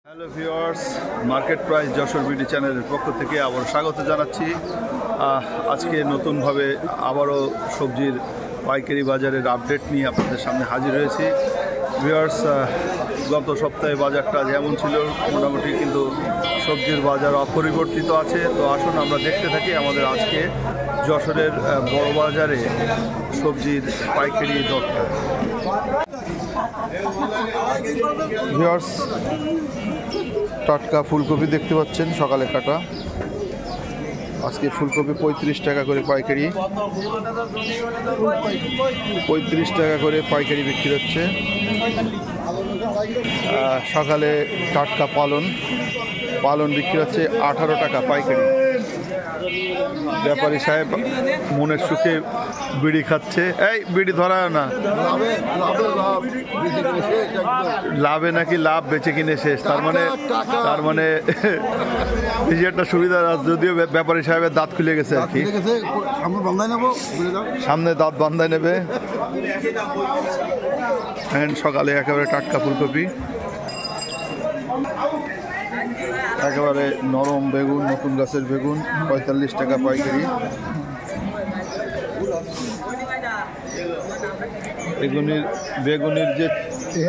Hello viewers, market price Jessore BD চ্যানেলের পক্ষ থেকে আবার স্বাগত জানাচ্ছি। আজকে নতুনভাবে আবারও সবজির পাইকারি বাজারের আপডেট নিয়ে আপনাদের সামনে হাজির হয়েছি। ভিউয়ার্স, গত সপ্তাহে বাজারটা যেমন ছিল মোটামুটি কিন্তু সবজির বাজার অপরিবর্তিত আছে। তো আসুন আমরা দেখতে থাকি আমাদের আজকে যশোরের বড় বাজারে সবজির পাইকারি দরটা। ভিউয়ার্স, টাটকা ফুলকপি দেখতে পাচ্ছেন, সকালে কাটা। আজকে ফুলকপি 35 টাকা করে পাইকারি, 35 টাকা করে পাইকারি বিক্রি হচ্ছে। সকালে টাটকা পালন বিক্রি হচ্ছে 18 টাকা পাইকারি। ব্যাপারী সাহেব মনের সুখে বিড়ি খাচ্ছে। এই বিড়ি ধরা না, লাভে নাকি লাভ বেচে কিনে শেষ। তার মানে এই যে একটা সুবিধা, যদিও ব্যাপারী সাহেবের দাঁত খুলে গেছে আর কি, সামনে দাঁত বান্ধায় নেবে। সকালে একেবারে টাটকা ফুলকপি, একেবারে নরম বেগুন, নতুন গাছের বেগুন 45 টাকা পাইকারি। বেগুনের যে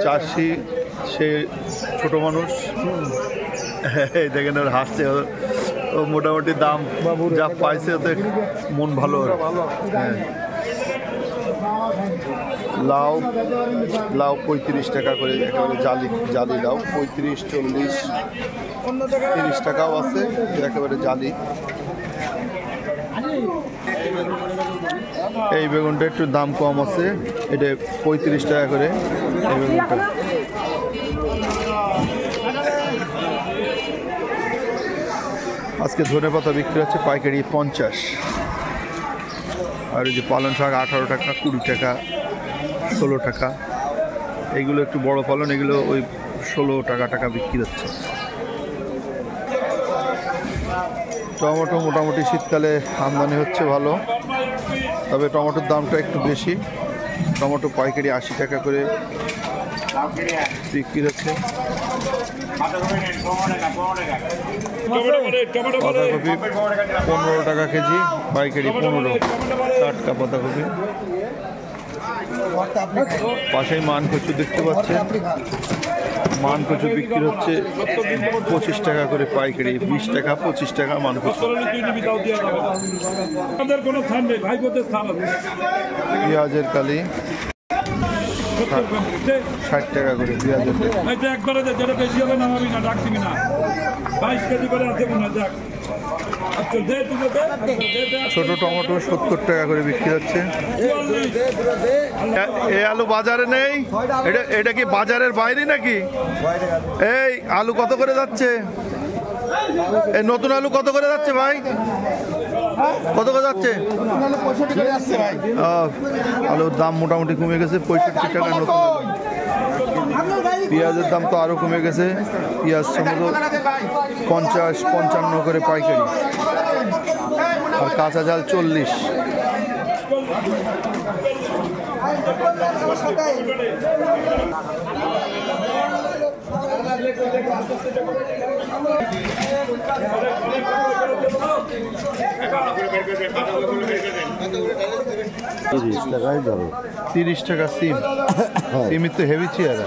চাষি সে ছোট মানুষ, দেখেন ওর হাসছে, ও মোটামুটি দাম যা পাইছে ওতে মন ভালো। হ্যাঁ, লাউ 35 টাকা করে, একেবারে জালি লাউ 35, 40, 30 টাকাও আছে, একেবারে জালি। এই বেগুনটা একটু দাম কম আছে, এটা 35 টাকা করে এই বেগুনটা। আজকে ধনেপাতা বিক্রি হচ্ছে পাইকারি 50, আর এই যে পালং শাক 18 টাকা, 20 টাকা, 16 টাকা। এইগুলো একটু বড় পালন, এগুলো ওই 16 টাকা বিক্রি হচ্ছে। টমেটো মোটামুটি শীতকালে আমদানি হচ্ছে ভালো, তবে টমেটোর দামটা একটু বেশি। টমেটো পাইকারি 80 টাকা করে বিক্রি হচ্ছে। পাতাকপি 15 টাকা কেজি পাইকারি, 15 টাটকা পাতাকপি। পাশেই মান কচু দেখতে পাচ্ছেন, মান কচু বিক্রি হচ্ছে 25 টাকা করে পাইকারি, 20 টাকা 25 টাকা মান কচু। পেঁয়াজের কালি 60 টাকা করে পেঁয়াজের কালি। ছোট টমেটো 70 টাকা করে বিক্রি হচ্ছে। এই আলু বাজারে নেই, এটা কি বাজারের বাইরে নাকি? এই আলু কত করে যাচ্ছে? এই নতুন আলু কত করে যাচ্ছে ভাই? কত করে যাচ্ছে? আলুর দাম মোটামুটি কমে গেছে, 65 টাকা নতুন। পেঁয়াজের দাম তো আরো কমে গেছে, পেঁয়াজ সম্ভবত 50-55 করে পাইকারি, আর কাঁচা ঝাল 40। $30 টাকা সিম, সিমের তো হেভি চেয়ারা।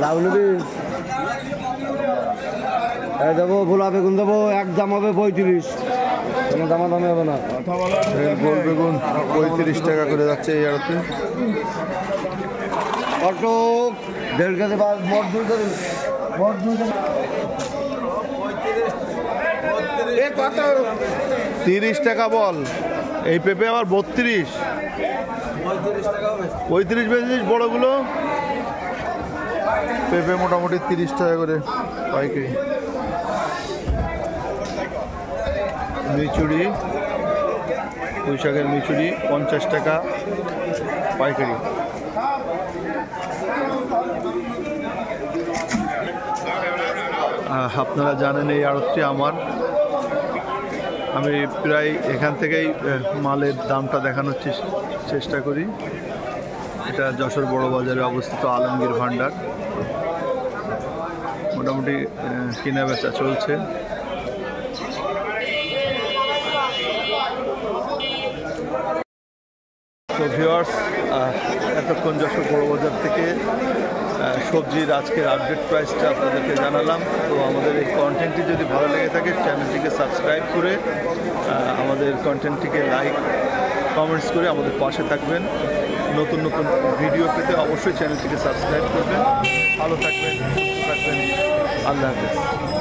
লাউ নেবি? দেবো, গোলা বেগুন দেবো, এক দাম হবে 35, কোনো দামাদামি হবে না। গোল বেগুন 35 টাকা করে যাচ্ছে এই আড়তে। অটো 1.5 কেজি মোট 2 কেজি, মোট 2 কেজি। 30 টাকা বল, এই পেঁপে আবার 32, 35 বেশি বড়গুলো। পেঁপে মোটামুটি 30 টাকা করে পাইকারি। মিচুড়ি, পুঁই শাকের মিচুড়ি 50 টাকা পাইকারি। আপনারা জানেন এই আড়তটি আমার। আমি প্রায় এখান থেকেই মালের দামটা দেখানোর চেষ্টা করি। এটা যশোর বড় বাজারে অবস্থিত আলমগীর ভান্ডার। মোটামুটি কেনা বেচা চলছে। তো ভিউয়ার্স, এতক্ষণ যশোর বড় বাজার থেকে সবজির আজকের আপডেট প্রাইসটা আপনাদেরকে জানালাম। তো আমাদের এই কন্টেন্টটি যদি ভালো লেগে থাকে চ্যানেলটিকে সাবস্ক্রাইব করে আমাদের কন্টেন্টটিকে লাইক কমেন্টস করে আমাদের পাশে থাকবেন। নতুন নতুন ভিডিও পেতে অবশ্যই চ্যানেলটিকে সাবস্ক্রাইব করবেন। ভালো থাকবেন, সুস্থ থাকবেন। আল্লাহ হাফেজ।